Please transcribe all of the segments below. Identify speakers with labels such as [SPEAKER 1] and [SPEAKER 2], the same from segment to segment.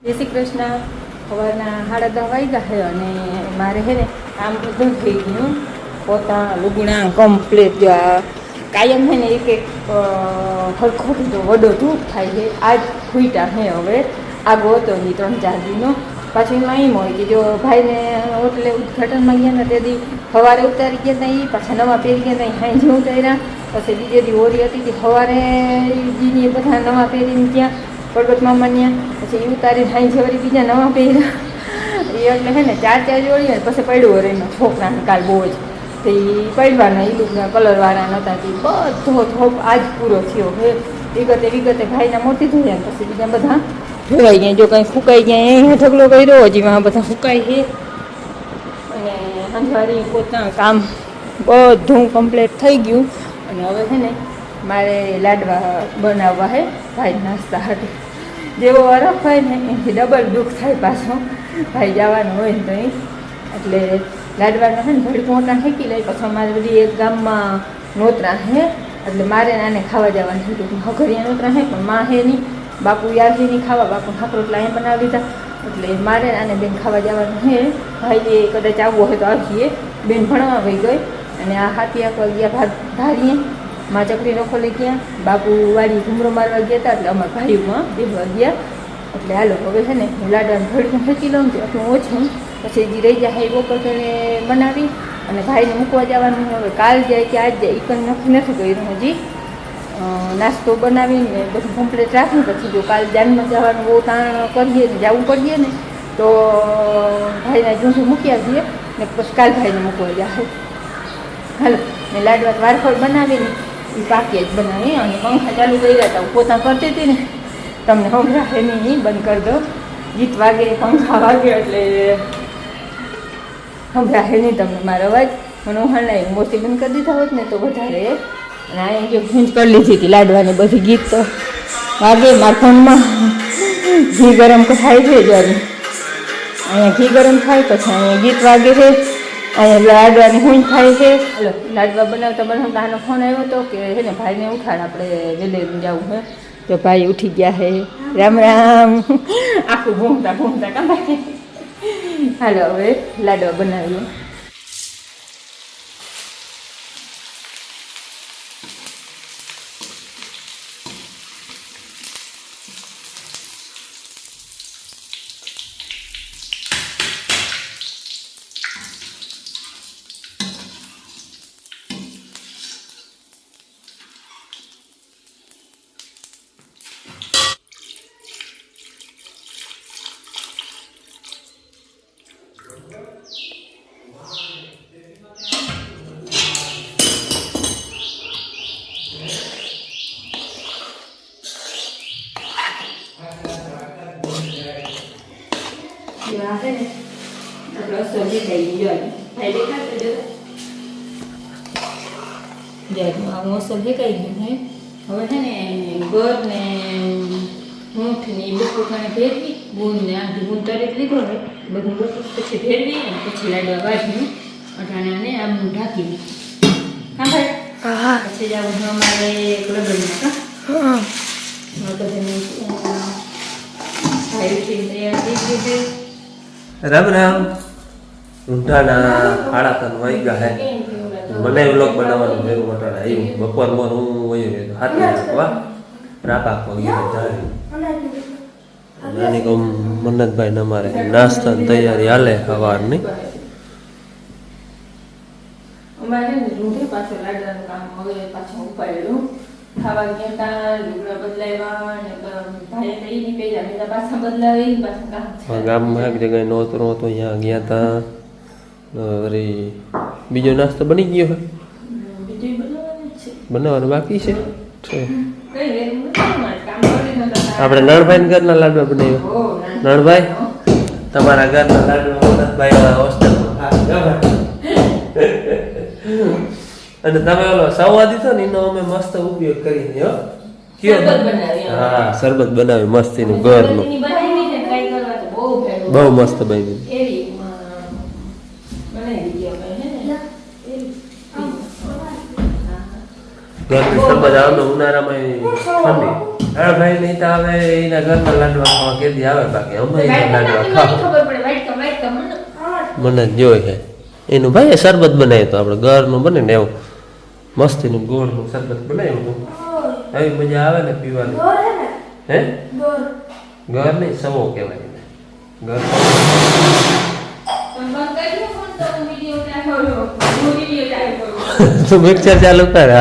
[SPEAKER 1] જય શ્રી કૃષ્ણ. સવારના 10:30 વાગ્યા છે અને મારે છે ને કામ બધું થઈ ગયું. પોતા લુગણા કમ્પ્લીટ. જો આ કાયમ છે ને એક હરખો તો વડો ધૂપ થાય છે. આજ ખૂટા છે. હવે આગો હતો નહીં 3-4 દિનનો. પાછું એમાં એમ હોય કે જો ભાઈને એટલે ઉદઘાટનમાં ગયા ને તેથી સવારે ઉતારી ગયા હતા. એ પાછા નવા પહેરી ગયા હતા. સાંજે ઉતાર્યા. પછી બીજે દી હોરી હતી સવારે જીની બધા નવા પહેરીને ત્યાં પરબત મામાન્યા. પછી એ ઉતારી સાંજે વળી બીજા નવા પહેર્યા. એ એટલે છે ને 4 જોડી પછી પડ્યું વરે એમાં છોકરાને કાલ બહુ જ. તો એ પડવાના એ લોકોના કલરવાળા નહોતા. તે બધો થોપ આજ પૂરો થયો. હવે વિગતે ભાઈના મોટી થઈ જાય પછી બીજા બધા ધોવાઈ ગયા. જો કંઈ ફૂંકાઈ ગયા અહીંયા ઢગલો કર્યો. હજી માં બધા ફૂંકાય છે. અને સંજવારી પોતાનું કામ બધું કમ્પ્લીટ થઈ ગયું. અને હવે છે ને મારે લાડવા બનાવવા છે ભાઈ નાસ્તા હાટે. જેવો અરખ હોય ને એનાથી ડબલ દુઃખ થાય પાછો. ભાઈ જવાનું હોય ને તો એટલે લાડવાનો છે ને ઘડી મોટા ફેંકી લઈ. પછી અમારે બધી એક ગામમાં નોતરા છે. એટલે મારે આને ખાવા જવાનું છે. ટૂંકમાં હઘરિયા નોતરા છે પણ માં હે નહીં. બાપુ યાદથી નહીં ખાવા. બાપુ ઠાકોર એટલા અહીંયા બનાવી દીધા. એટલે મારે આને બેન ખાવા જવાનું છે. ભાઈએ કદાચ આવવું હોય તો આવીએ. બેન ભણવા વહી ગઈ. અને આ 7 વાગ્યા ભાગ ધારીએ. માં ચકરી નખો લઈ ગયા. બાપુ વાડી ઘૂમરો મારવા ગયા હતા. એટલે અમારા ભાઈઓમાં બેસવા ગયા. એટલે હાલો હવે છે ને હું લાડવાનું ઘડીમાં ફેંકી લઉં છું. એટલું ઓછું પછી જે રહી જાય એ બપોર કરીને બનાવી અને ભાઈને મૂકવા જવાનું. હવે કાલ જાય કે આજ જાય એ કંઈ નક્કી નથી કર્યું હજી. નાસ્તો બનાવીને બધું કમ્પ્લીટ રાખી પછી જો કાલ જાનમાં જવાનું બહુ તાણ કરીએ ને જવું પડીએ ને તો ભાઈના જૂઠું મૂકી આવીએ ને પછી કાલ ભાઈને મૂકવા જાય. હાલો ને લાડવા વારફળ બનાવીને એ પાકી જ બનાવી અને પંખા ચાલુ કર્યા હતા. હું પોતા કરતી હતી ને તમને સંભળાશે નહીં. બંધ કરી દો. ગીત વાગે પંખા વાગે એટલે સંભળાશે નહીં તમને મારો અવાજ. મને ઓહણ મોટી બંધ કરી દીધા હોત ને તો વધારે. અને અહીંયા જે ભૂંજ કરી લીધી હતી લાડવાની બધી ગીત તો વાગે મારા ફોનમાં. ઘી ગરમ થાય છે જ્યારે અહીંયા ઘી ગરમ થાય પછી અહીંયા ગીત વાગે છે. અહીંયા લાડવાની હુંજ થાય છે. હલો લાડવા બનાવતા આનો ફોન આવ્યો હતો કે છે ને ભાઈને ઉઠાડ આપણે વેલે જવું છે. તો ભાઈ ઉઠી ગયા છે. રામ રામ. આખું ભૂમતા કામ. હાલો હવે લાડવા બનાવીએ. મોસમ ફેંકાઈ ગયું હે. હવે છે ને ગર ને ઊંઠ ને બપોરખાને ભેરવી ગુંદ ને આધી ગુંદ તરી લીધો ને બધું પછી ભેરવી અને પછી લાડવા વાઢીને અટાણાને આમ ઢાંકી દીધું. હા ભાઈ. હા પછી જવું અમારે લગ્નમાં. હા બધાને ભાઈ ઉઠીને તૈયાર થઈ ગઈ છે.
[SPEAKER 2] રામ રામ. ઊંઢાના 3:30 વાગ્યા હે. મને વ્લોગ બનાવવાનું ભેગું મટાડા આવ્યું. બપોરમાં હું વયો હાથ રાખવા રાપા પગી જાય. નાની કહું મન્નતભાઈ અમારે નાસ્તાની તૈયારી હાલે સવારની.
[SPEAKER 1] અમારે રૂઢે પાછો લાડવાનું કામ હવે પાછું ઉપાડ્યું. ખાવા ગયા હતા લુગડા બદલાવ્યા ને ભાઈ તો એની પહેલા બીજા પાછા બદલાવી પાછું કામ છે.
[SPEAKER 2] ગામમાં એક જગ્યાએ નોતરો હતો ત્યાં ગયા હતા. વળી બીજો નાસ્તો બની ગયો હોય. બનાવવાનું બાકી છે. આપણે નણભાઈ ઘરના લાડવા બનાવ્યા. નણભાઈ તમારા ઘરના લાડવા ભાઈ હોસ્ટેલમાં. અને તમે ઓલો સંવાદ દીધો ને એનો અમે મસ્ત ઉપયોગ કરીને હો. હા શરબત બનાવ્યું મસ્તીનું ઘરનું. બહુ મસ્ત બન્યું. ઘરનું શરબત આવનો ઉનાળામાં ઠંડી ભાઈ નહીં તો આવે એના ઘરના લાડવા ખાવા કેદી આવે બાકી અમે લાડવા ખાવા મને જ જોઈ છે એનું ભાઈ શરબત બનાવ્યું તો આપણે ઘરનું બને ને એવું મસ્તીનું ગોળનું શરબત બનાવ્યું આવી મજા આવે ને પીવાની હે ઘર નહીં સમો કહેવાય ઘર તું મિક્સર ચાલુ કર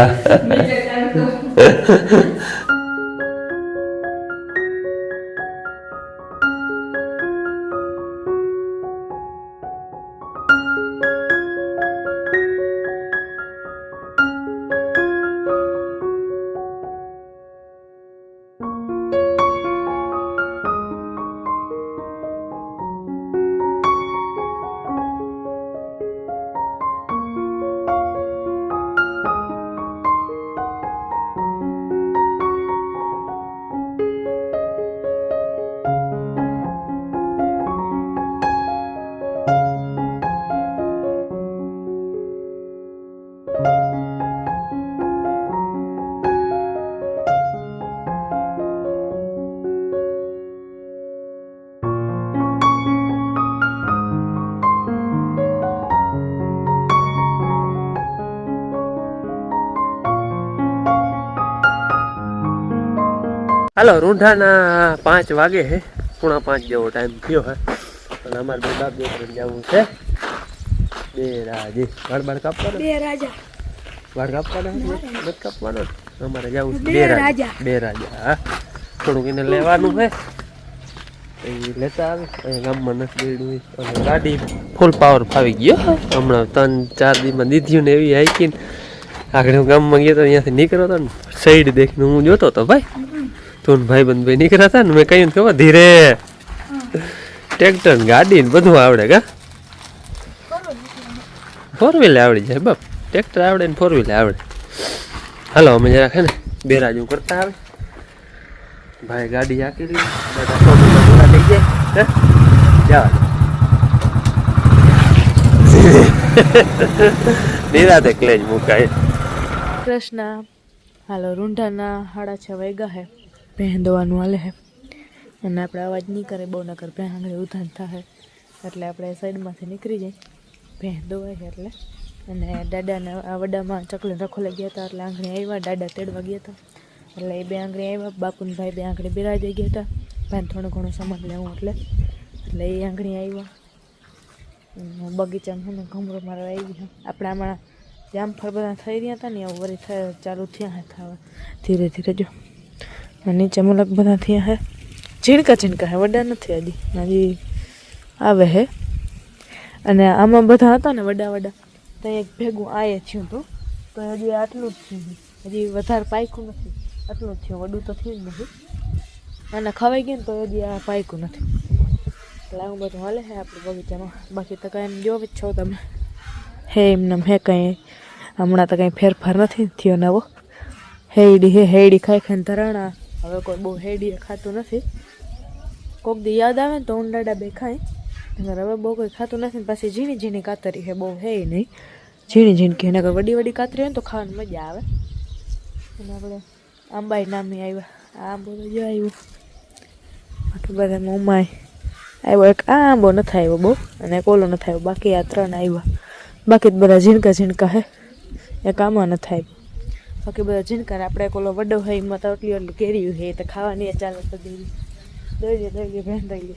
[SPEAKER 2] હાલો રૂંઢાના 5 વાગે હે 4:30 જેવો ટાઈમ થયો હે અને અમારે બે બાપ દીકરીને જવું છે બે રાજી વાળ કાપવાનો બે રાજા વાળ કાપવાનો નથી કાપવાનો અમારે જવું છે બે રાજા હા થોડુંક એને લેવાનું છે એ લેતા આવે અહીંયા ગામમાં નથી દેડું અને ગાડી ફૂલ પાવર ફાવી ગયો હમણાં 3-4 દીમાં દીધીયું ને એવી હાઈકીને આગળ હું ગામમાં ગયો તો અહીંયાથી નીકળ્યો હતો ને સાઈડ દેખીને હું જોતો હતો ભાઈ તું ભાઈ બંધ ભાઈ નીકળ્યા હતા ને મેં કહ્યું ખબર ધીરે ટ્રેક્ટર ગાડી ને બધું આવડે કા 4 વ્હીલ આવડી જાય બાપ ટ્રેક્ટર આવડે ને 4 વ્હીલ આવડે હાલો અમે જરાક હે ને બેરાજુ કરતા આવે ભાઈ ગાડી આકી રહી બધા થઈ જાય જવા નિરાતે ક્લેજ મુકાય
[SPEAKER 3] કૃષ્ણ હાલો રૂંઢાના 6:30 વાગ્યા હે પહેન દવાનું હાલે હે અને આપણે અવાજ નહીં કરે બહુ નકર પહેન આંગળી ઉધાન થાય એટલે આપણે સાઈડમાંથી નીકળી જાય પહેન દોવાય છે એટલે અને દાદાને આ વડામાં ચકલી રખોલે ગયા હતા એટલે આંગળી આવ્યા દાદા તેડવા ગયા હતા એટલે એ બે આંગળી આવ્યા બાપુને ભાઈ બે આંગળી બિરાજી ગયા હતા ભાઈને થોડું ઘણું સામાન લેવું એટલે એ આંગળી આવ્યા બગીચામાં ને ઘમરો મારવા આવી આપણે આમાં જામફળ બધા થઈ રહ્યા હતા ને એવું વળી ચાલુ થયા હે થવા ધીરે ધીરે જો નીચે મુલક બધા થયા હે ઝીણકા હે વડા નથી હજી આવે હે અને આમાં બધા હતા ને વડા તો એક ભેગું આયે થયું હતું તો હજી આટલું જ થયું હજી વધારે પાયકું નથી આટલું જ થયું વડું તો થયું જ નથી અને ખવાઈ ગયું ને તો હજી આ પાયકું નથી એટલે આવું બધું હાલે હે આપણે બગીચામાં બાકી તો કાંઈ જોવો જ છો તમે હે એમને હે કંઈ હમણાં તો કંઈ ફેરફાર નથી થયો નવો હેડી ખાઈ ધરાણા હવે કોઈ બહુ હેડી ખાતું નથી કોક દી યાદ આવે ને તો ઊંડાડા બે ખાય હવે બહુ કોઈ ખાતું નથી ને પાછી ઝીણી કાતરી હે બહુ હે નહીં ઝીણી કે એને વડી કાતરી હોય ને તો ખાવાની મજા આવે અને આપણે આંબાઈ નામી આવ્યા આંબો તો જો આવ્યું બાકી બધા મોમાય આવ્યો એક આ આંબો નથી આવ્યો બહુ અને એક ઓલો નથી આવ્યો બાકી આ 3 આવ્યા બાકી બધા ઝીણકા હે એક આમાં નથી આવ્યું બાકી બધા ઝીણકા આપણે એક ઓલો વડો હોય એમાં તો એટલી કેરી હે તો ખાવાની ચાલે તો દઈ દઈએ ભેન દઈ લે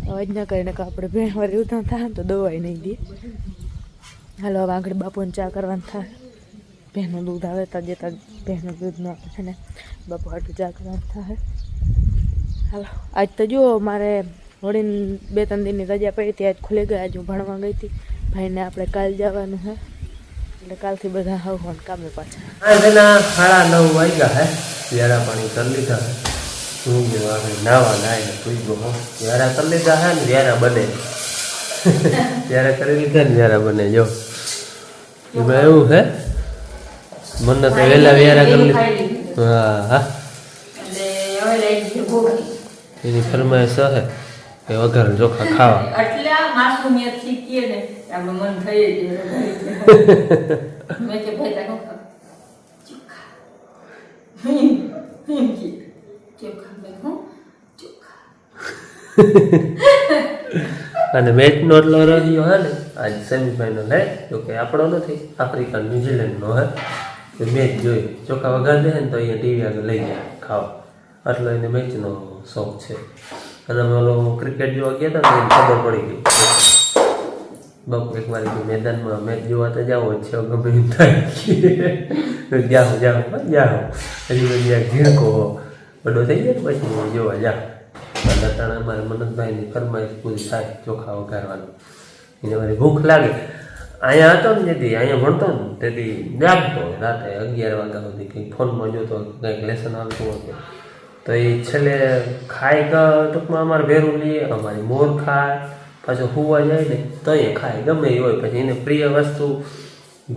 [SPEAKER 3] અવાજ ના કરીને કે આપણે ભેણ વાળી ઉધાર થાય ને તો દવાઈ નહીં દે હાલો હવે આગળ બાપુને ચા કરવાનું થાય ભેંનું દૂધ આવે તો જતા ભેંનું દૂધ ન આપે છે ને બાપુ હાટું ચા કરવાનું થાય હાલો આજ તો જુઓ મારે હોળીને 2-3 દિનની રજા પડી હતી આજ ખુલી ગઈ આજ હું ભણવા ગઈ હતી ભાઈને આપણે કાલ જવાનું છે એટલે કાલથી બધા હવન કામે પાછા
[SPEAKER 2] તેના 9:30 વાગ્યા હે વ્યારા પાણી કરી લીધા હું ગયો આપણે નાવા નાઈને સુઈ ગયો વ્યારા કરી લીધા હે ને વ્યારા બને વ્યારા કરી લીધા ને વ્યારા બને જો એમાં એવું હે મને તો વહેલા વ્યારા કરી લીધા હા એની ફરમાઈશ હે કે વઘાર ચોખા ખાવા
[SPEAKER 1] આટલા માસુમિયત શીખીએ ને આપણે મન થઈ જાય મેં કે ભાઈ તાકો ચોખા
[SPEAKER 2] અને મેચનો એટલો રહ્યો હે ને આજ સેમીફાઈનલ હે જો કે આપણો નથી આફ્રિકા ન્યુઝીલેન્ડનો હે તો મેચ જોઈ ચોખા વગાડ દે ને તો અહીંયા ટીવી આગળ લઈ ગયા ખાવા એટલો એને મેચનો શોખ છે અને અમે ઓલો ક્રિકેટ જોવા ગયા હતા ને ખબર પડી ગઈ બાપુ એક વાર મેદાનમાં મેચ જોવા તો જાવ છે ગમે એમ થાય જાઓ હજી બધી ઝીણકો બધો થઈ જાય ને પછી જોવા જાઓ અને તાણા અમારે મનોજભાઈની ફરમાઈશ પૂરી થાય ચોખા વઘારવાનું એને મારી ભૂખ લાગે અહીંયા હતો ને જેથી અહીંયા ભણતો ને તેથી જાગતો રાતે 11 વાગ્યા સુધી કંઈક ફોનમાં જોતો કંઈક લેસન આવતું હતું તો એ છેલ્લે ખાઈ ટૂંકમાં અમારે ભેરું લઈએ અમારી મોર ખાય પાછો હુવા જાય ને તો એ ખાય ગમે એ હોય પછી એને પ્રિય વસ્તુ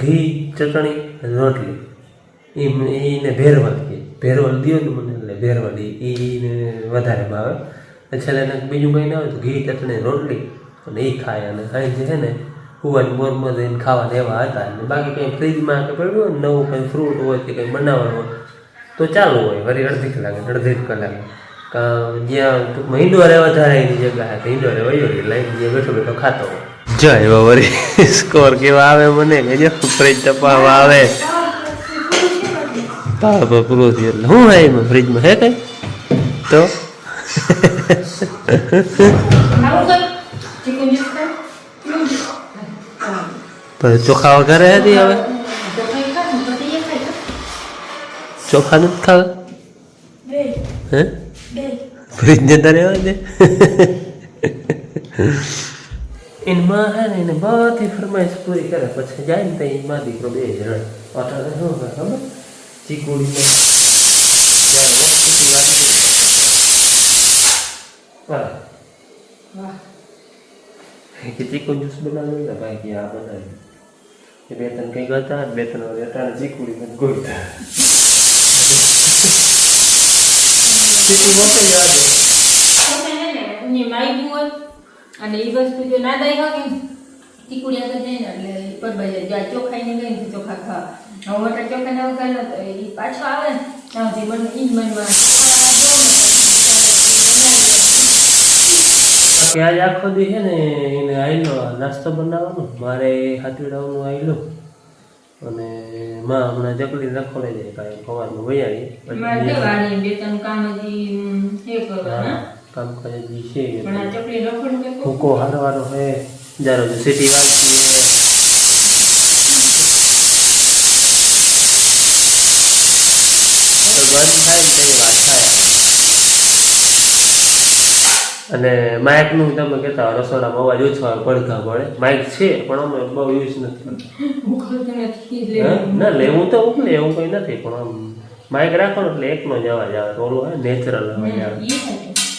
[SPEAKER 2] ઘી ચટણી રોટલી એને ભેરવલ કહે ભેરવલ દો ને મને એટલે ભેરવલ એને વધારે ભાવે છેલ્લે બીજું કંઈ ના હોય તો ઘી ચટણી રોટલી અને એ ખાય અને અહીં જે છે ને હુવાની મોરમાં જઈને ખાવાના એવા હતા અને બાકી કંઈ ફ્રીજમાં કે પડ્યું હોય નવું કંઈ ફ્રૂટ હોય કે કંઈ બનાવવાનું હોય તો ચાલુ હોય વળી અડધી કલાકે જ્યાં ટૂંકમાં ઇન્ડોરે વધારે એની જગ્યા હતી ઇન્ડોરે વયો લાઈન જ્યાં બેઠો બેઠો ખાતો હોય જો એવા વળી સ્કોર કેવા આવે મને કે જો ફ્રીજ તપાવવા આવે પાપા પૂરો થયો એટલે શું હોય એમાં ફ્રીજમાં હે કઈ તો પણ ચોખા વઘારે હતી હવે ચોખા નથી ખાવા હે ફ્રીજ ને તારે આવે છે એમાં હે ને એને બધી ફરમાઈશ પૂરી કરે પછી જાય ને તો એમાં દીકરો 2 જણા અઠારે શું કરે ખબર ચીકુડી કે ચીકુ જ્યુસ બનાવ્યું ને ભાઈ કે આ બનાવ્યું કે 2-3 કંઈક હતા 2-3 વાર અટાણે ચીકુડી મને ગોઈતા
[SPEAKER 1] અને એ વસ્તુ જો ના દઈ હોય ટીકુડિયા તો જાય ને એટલે પરબાઈ જાય ચોખાઈ ને ગઈ ચોખા ખાવા મોટા ચોખા ને વગાડ તો એ પાછો આવે ને ત્યાં સુધી મને ઈ મનમાં
[SPEAKER 2] બાકી આજ આખો દી છે ને એને આયલો નાસ્તો બનાવવાનો મારે હાથીડાઓનું આયલો અને માં હમણાં ચકલી રાખો લઈ જાય કાંઈ ખવાનું વૈયારી કામ કરે છે ભૂકો હારવાનો હે જારો સિટી વાળી અને માઇકનું તમે કહેતા રસોડામાં અવાજ ઓછો આવે પડઘા પડે માઇક છે પણ અમે બહુ યુઝ નથી ના લેવું તો ઉકલે એવું કંઈ નથી પણ આમ માઇક રાખો એટલે એકનો જ અવાજ આવે તો ઓલું નેચરલ અવાજ આવે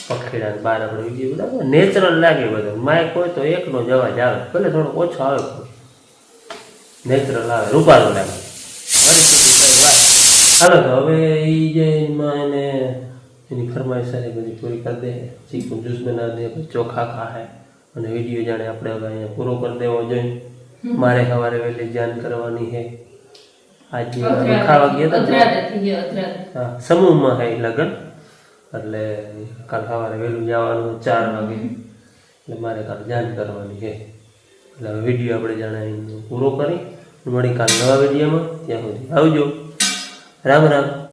[SPEAKER 2] પખીડા બહાર આપણે વિડીયો બનાવો નેચરલ લાગે બધું માઇક હોય તો એકનો જ અવાજ આવે ભલે થોડો ઓછો આવે નેચરલ આવે રૂપાળું લાગે હાલો તો હવે એ જે એમાં એને એની ફરમાઈશ છે બધી પૂરી કરી દે ચીકુ જ્યુસ બનાવી દે ચોખા ખાય અને વિડીયો જાણે આપણે હવે અહીંયા પૂરો કરી દેવો જોઈએ મારે સવારે વહેલી જાન કરવાની છે આજે ખાવા ગયા હતા હા સમૂહમાં હે લગન એટલે કાલ સવારે વહેલું જવાનું 4 વાગે એટલે મારે કાલ જાન કરવાની છે એટલે હવે વિડીયો આપણે જાણે પૂરો કરી મળી કાલ નવા વિડીયોમાં ત્યાં સુધી આવજો રામ રામ